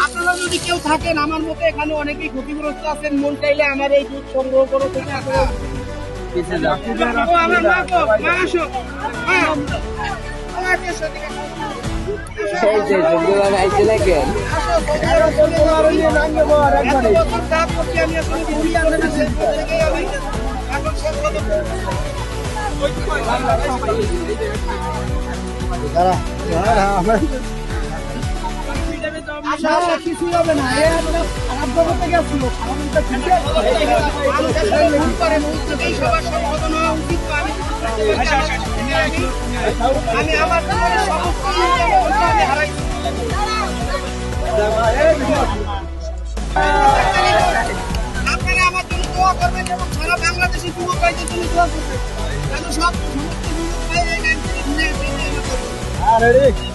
আপনারা যদি কেউ থাকেন আমার মতো এখানে অনেকেই ক্ষতিগ্রস্ত আছেন, মন চাইলে আমার এই দুধ সংগ্রহ করে থেকে আপনারা আমার মা আসো কিছুই হবে না, খারাপ জগতে গেছিল আমি আমার আপনারা আমার জন্য দোয়া করবেন এবং সারা বাংলাদেশি যুবক ভাইদের জন্য দোয়া করবেন, যেন সব সমস্ত যুবক ভাই এই